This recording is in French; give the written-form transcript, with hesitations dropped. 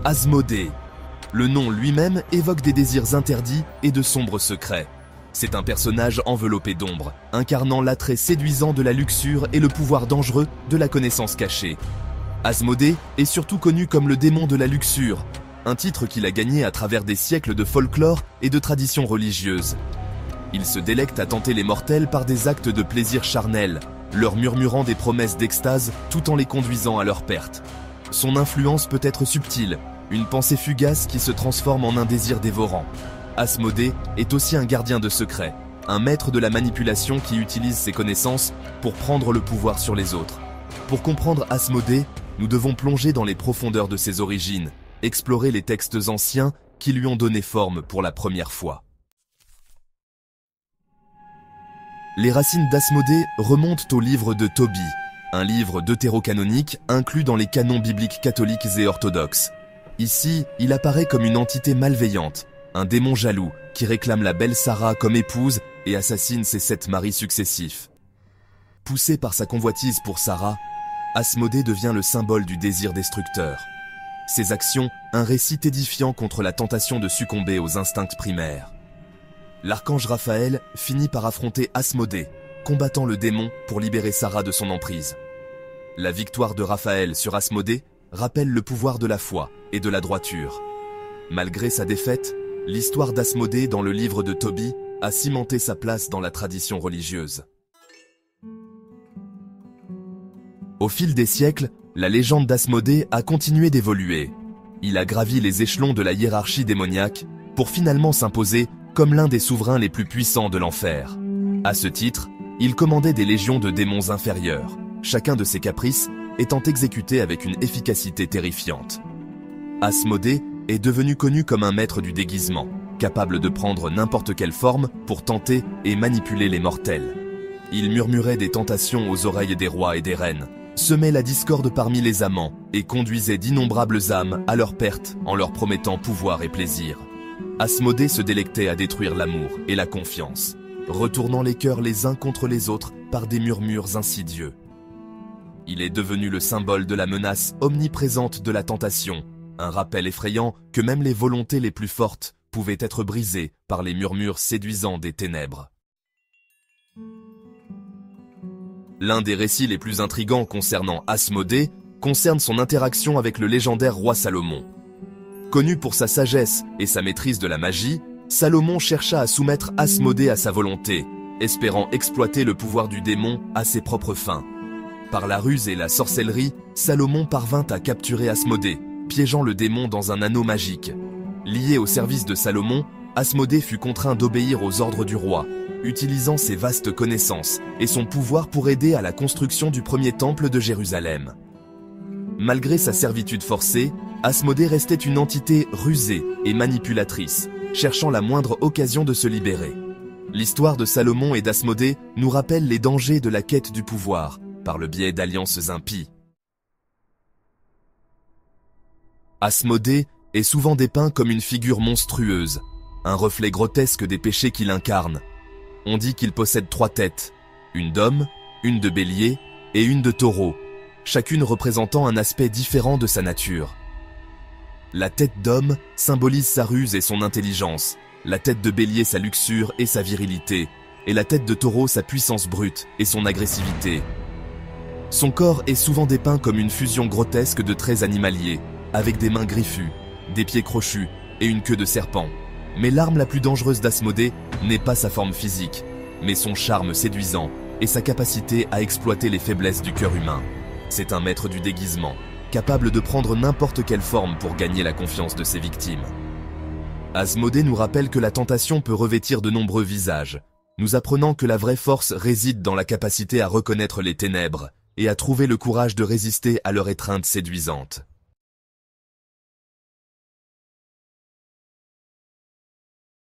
Asmodée. Le nom lui-même évoque des désirs interdits et de sombres secrets. C'est un personnage enveloppé d'ombre, incarnant l'attrait séduisant de la luxure et le pouvoir dangereux de la connaissance cachée. Asmodée est surtout connu comme le démon de la luxure, un titre qu'il a gagné à travers des siècles de folklore et de traditions religieuses. Il se délecte à tenter les mortels par des actes de plaisir charnel, leur murmurant des promesses d'extase tout en les conduisant à leur perte. Son influence peut être subtile, une pensée fugace qui se transforme en un désir dévorant. Asmodée est aussi un gardien de secrets, un maître de la manipulation qui utilise ses connaissances pour prendre le pouvoir sur les autres. Pour comprendre Asmodée, nous devons plonger dans les profondeurs de ses origines, explorer les textes anciens qui lui ont donné forme pour la première fois. Les racines d'Asmodée remontent au livre de Tobit, un livre deutérocanonique inclus dans les canons bibliques catholiques et orthodoxes. Ici, il apparaît comme une entité malveillante, un démon jaloux qui réclame la belle Sarah comme épouse et assassine ses 7 maris successifs. Poussé par sa convoitise pour Sarah, Asmodée devient le symbole du désir destructeur. Ses actions, un récit édifiant contre la tentation de succomber aux instincts primaires. L'archange Raphaël finit par affronter Asmodée, combattant le démon pour libérer Sarah de son emprise. La victoire de Raphaël sur Asmodée rappelle le pouvoir de la foi et de la droiture. Malgré sa défaite, l'histoire d'Asmodée dans le livre de Tobit a cimenté sa place dans la tradition religieuse. Au fil des siècles, la légende d'Asmodée a continué d'évoluer. Il a gravi les échelons de la hiérarchie démoniaque pour finalement s'imposer comme l'un des souverains les plus puissants de l'enfer. À ce titre, il commandait des légions de démons inférieurs, chacun de ses caprices étant exécuté avec une efficacité terrifiante. Asmodée est devenu connu comme un maître du déguisement, capable de prendre n'importe quelle forme pour tenter et manipuler les mortels. Il murmurait des tentations aux oreilles des rois et des reines, semait la discorde parmi les amants et conduisait d'innombrables âmes à leur perte en leur promettant pouvoir et plaisir. Asmodée se délectait à détruire l'amour et la confiance, retournant les cœurs les uns contre les autres par des murmures insidieux. Il est devenu le symbole de la menace omniprésente de la tentation, un rappel effrayant que même les volontés les plus fortes pouvaient être brisées par les murmures séduisants des ténèbres. L'un des récits les plus intrigants concernant Asmodée concerne son interaction avec le légendaire roi Salomon. Connu pour sa sagesse et sa maîtrise de la magie, Salomon chercha à soumettre Asmodée à sa volonté, espérant exploiter le pouvoir du démon à ses propres fins. Par la ruse et la sorcellerie, Salomon parvint à capturer Asmodée, piégeant le démon dans un anneau magique. Lié au service de Salomon, Asmodée fut contraint d'obéir aux ordres du roi, utilisant ses vastes connaissances et son pouvoir pour aider à la construction du premier temple de Jérusalem. Malgré sa servitude forcée, Asmodée restait une entité rusée et manipulatrice, cherchant la moindre occasion de se libérer. L'histoire de Salomon et d'Asmodée nous rappelle les dangers de la quête du pouvoir, par le biais d'alliances impies. Asmodée est souvent dépeint comme une figure monstrueuse, un reflet grotesque des péchés qu'il incarne. On dit qu'il possède 3 têtes, une d'homme, une de bélier et une de taureau, chacune représentant un aspect différent de sa nature. La tête d'homme symbolise sa ruse et son intelligence, la tête de bélier sa luxure et sa virilité, et la tête de taureau sa puissance brute et son agressivité. Son corps est souvent dépeint comme une fusion grotesque de traits animaliers, avec des mains griffues, des pieds crochus et une queue de serpent. Mais l'arme la plus dangereuse d'Asmodée n'est pas sa forme physique, mais son charme séduisant et sa capacité à exploiter les faiblesses du cœur humain. C'est un maître du déguisement, capable de prendre n'importe quelle forme pour gagner la confiance de ses victimes. Asmodée nous rappelle que la tentation peut revêtir de nombreux visages, nous apprenant que la vraie force réside dans la capacité à reconnaître les ténèbres et à trouver le courage de résister à leur étreinte séduisante.